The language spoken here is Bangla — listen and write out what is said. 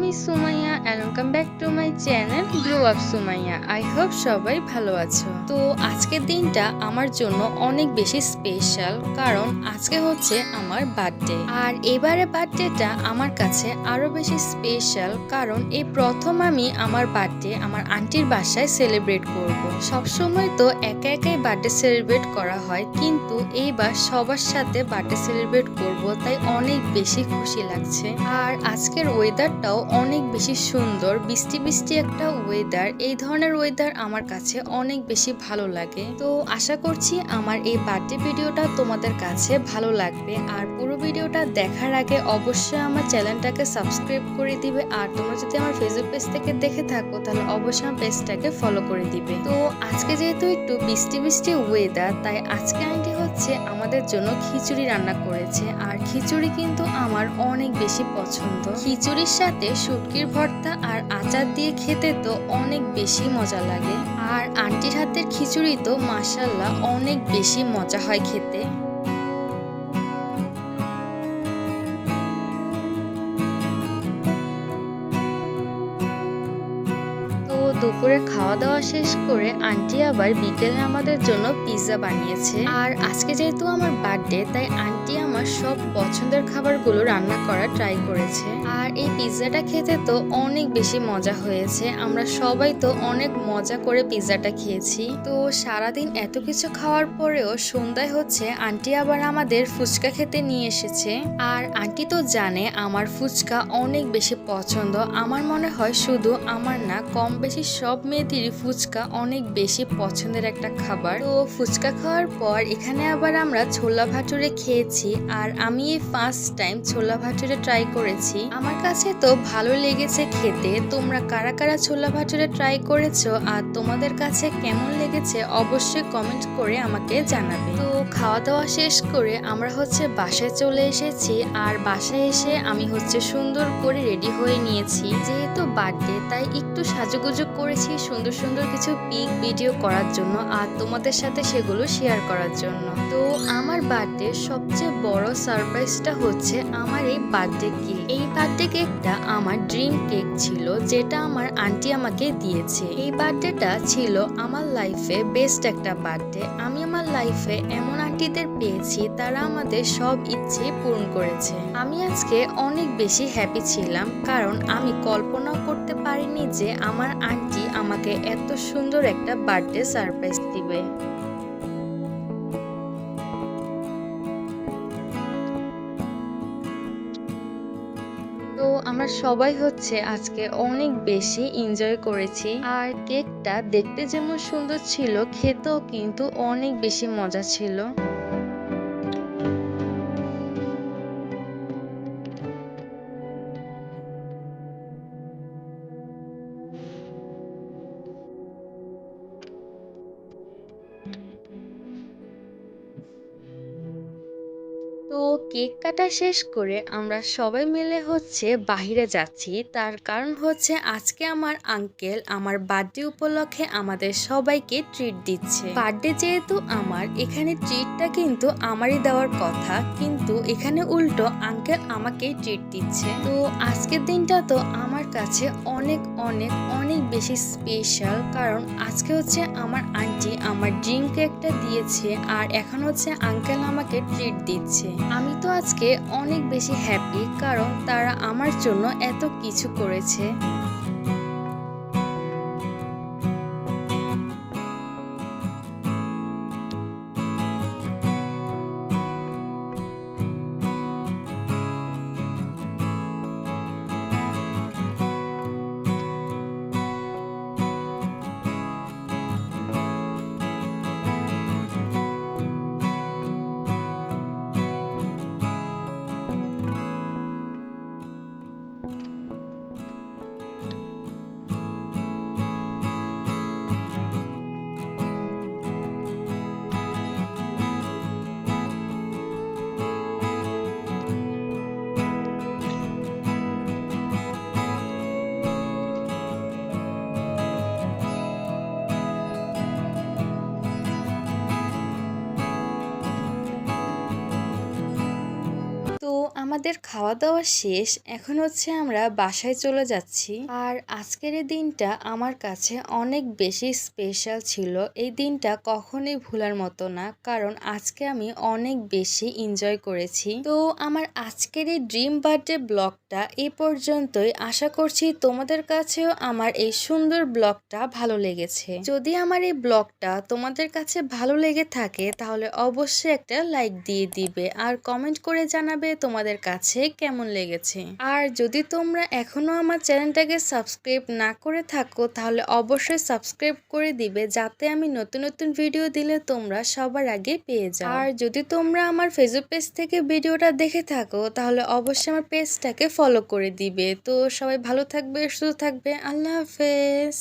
Me Sumaiya and welcome back to my channel Grow Up Sumaiya. I hope সবাই ভালো আছো। তো আজকের দিনটা আমার জন্য অনেক বেশি স্পেশাল, কারণ আজকে হচ্ছে আমার বার্থডে। আর এবারে বার্থডেটা আমার কাছে আরো বেশি স্পেশাল, কারণ এই প্রথম আমি আমার বার্থডে আমার আন্টির বাসায় সেলিব্রেট করব। সবসময় তো একা একাই বার্থডে সেলিব্রেট করা হয়, কিন্তু এইবার সবার সাথে বার্থডে সেলিব্রেট করব, তাই অনেক বেশি খুশি লাগছে। আর আজকের ওয়েদারটাও অনেক বেশি সুন্দর, বৃষ্টি বৃষ্টি একটা ওয়েদার। এই ধরনের ওয়েদার আমার কাছে অনেক বেশি ভালো লাগে। তো আশা করছি আমার এই বার্থডে ভিডিওটা তোমাদের কাছে ভালো লাগবে। আর পুরো ভিডিওটা দেখার আগে অবশ্যই আমার চ্যানেলটাকে সাবস্ক্রাইব করে দিবে। আর তোমরা যদি আমার ফেসবুক পেজ থেকে দেখে থাকো তাহলে অবশ্যই আমার পেজটাকে ফলো করে দিবে। তো আজকে যেহেতু একটু বৃষ্টি বৃষ্টি ওয়েদার, তাই আজকে আন্টি হচ্ছে আমাদের জন্য খিচুড়ি রান্না করেছে। আর খিচুড়ি কিন্তু আমার অনেক বেশি পছন্দ। খিচুড়ির সাথে শুটকির ভর্তা আর আচার দিয়ে খেতে তো অনেক বেশি মজা লাগে। আর আন্টির হাতের খিচুড়ি তো মাশাআল্লাহ অনেক বেশি মজা হয় খেতে। দুপুরে খাওয়া দাওয়া শেষ করে আন্টি আবার বিকেলে আমাদের জন্য পিৎজা বানিয়েছে। আর আজকে যেহেতু আমার বার্থডে, তাই আন্টি আমার সব পছন্দের খাবারগুলো রান্না করা ট্রাই করেছে। আর এই পিৎজাটা খেতে তো অনেক বেশি মজা হয়েছে। আমরা সবাই তো অনেক মজা করে পিৎজাটা খেয়েছি। তো সারাদিন এত কিছু খাওয়ার পরেও সন্ধ্যায় হচ্ছে আন্টি আবার আমাদের ফুচকা খেতে নিয়ে এসেছে। আর আন্টি তো জানে আমার ফুচকা অনেক বেশি পছন্দ। আমার মনে হয় শুধু আমার না, কম বেশি সব মেয়েদেরই ফুচকা অনেক বেশি পছন্দের একটা খাবার। তো ফুচকা খাওয়ার পর এখানে আবার আমরা ছোলা ভাটুরে খেয়েছি। আর আমি এই ফার্স্ট টাইম ছোলা ভাটুরে ট্রাই করেছি। আমার কাছে তো ভালো লেগেছে খেতে। তোমরা কারা কারা ছোলা ভাটুরে ট্রাই করেছো আর তোমাদের কাছে কেমন লেগেছে অবশ্যই কমেন্ট করে আমাকে জানাবে। তো খাওয়া দাওয়া শেষ করে আমরা হচ্ছে বাসায় চলে এসেছি। আর বাসায় এসে আমি হচ্ছে সুন্দর করে রেডি হয়ে নিয়েছি। যেহেতু বার্থডে, তাই একটু সাজুগুজু করেছি সুন্দর সুন্দর কিছু পিক ভিডিও করার জন্য আর তোমাদের সাথে সেগুলো শেয়ার করার জন্য। তো আমার বার্থডে সবচেয়ে বড় সারপ্রাইজটা হচ্ছে আমার এই বার্থডে কেক। এই বার্থডে কেকটা আমার ড্রিম কেক ছিল, যেটা আমার আন্টি আমাকে দিয়েছে। এই বার্থডেটা ছিল আমার লাইফে বেস্ট একটা বার্থডে। আমি আমার লাইফে এমন আন্টিদের পেয়েছি, তারা আমাদের সব ইচ্ছে পূরণ করেছে। আমি আজকে অনেক বেশি হ্যাপি ছিলাম, কারণ আমি কল্পনাও করতে পারিনি যে আমার আন্টি আমাকে এত সুন্দর একটা বার্থডে সারপ্রাইজ দিবে। তো আমরা সবাই হচ্ছে আজকে অনেক বেশি এনজয় করেছি। আর কেকটা দেখতে যেমন সুন্দর ছিল, খেতেও কিন্তু অনেক বেশি মজা ছিল। তো কেক কাটা শেষ করে আমরা সবাই মিলে হচ্ছে বাহিরে যাচ্ছি। তার কারণ হচ্ছে আজকে আমার আঙ্কেল আমার বার্থডে উপলক্ষে আমাদের সবাইকে ট্রিট দিচ্ছে। বার্থডে যেহেতু আমার, এখানে ট্রিটটা কিন্তু আমারই দেওয়ার কথা, কিন্তু এখানে উল্টো আঙ্কেল আমাকেই ট্রিট দিচ্ছে। তো আজকের দিনটা তো আমার কাছে অনেক অনেক অনেক বেশি স্পেশাল, কারণ আজকে হচ্ছে আমার আন্টি আমার ড্রিম কেকটা দিয়েছে আর এখন হচ্ছে আঙ্কেল আমাকে ট্রিট দিচ্ছে। আমি তো আজকে অনেক বেশি হ্যাপি, কারণ তারা আমার জন্য এত কিছু করেছে। আমাদের খাওয়া দাওয়া শেষ, এখন হচ্ছে আমরা বাসায় চলে যাচ্ছি। আর আজকের এই দিনটা আমার কাছে অনেক বেশি স্পেশাল ছিল। এই দিনটা কখনোই ভোলার মতো না, কারণ আজকে আমি অনেক বেশি এনজয় করেছি। তো আমার আজকের এই ড্রিম বার্থডে ব্লগটা এই পর্যন্তই। আশা করছি তোমাদের কাছেও আমার এই সুন্দর ব্লগটা ভালো লেগেছে। যদি আমার এই ব্লগটা তোমাদের কাছে ভালো লেগে থাকে তাহলে অবশ্যই একটা লাইক দিয়ে দিবে আর কমেন্ট করে জানাবে তোমাদের কাছে কেমন লেগেছে। আর যদি তোমরা এখনো আমার চ্যানেলটাকে সাবস্ক্রাইব না করে থাকো তাহলে অবশ্যই সাবস্ক্রাইব করে দিবে, যাতে আমি নতুন নতুন ভিডিও দিলে তোমরা সবার আগে পেয়ে যাও। আর যদি তোমরা আমার ফেসবুক পেজ থেকে ভিডিওটা দেখে থাকো তাহলে অবশ্যই আমার পেজটাকে ফলো করে দিবে। তো সবাই ভালো থাকবে, সুস্থ থাকবে। আল্লাহ হাফেজ।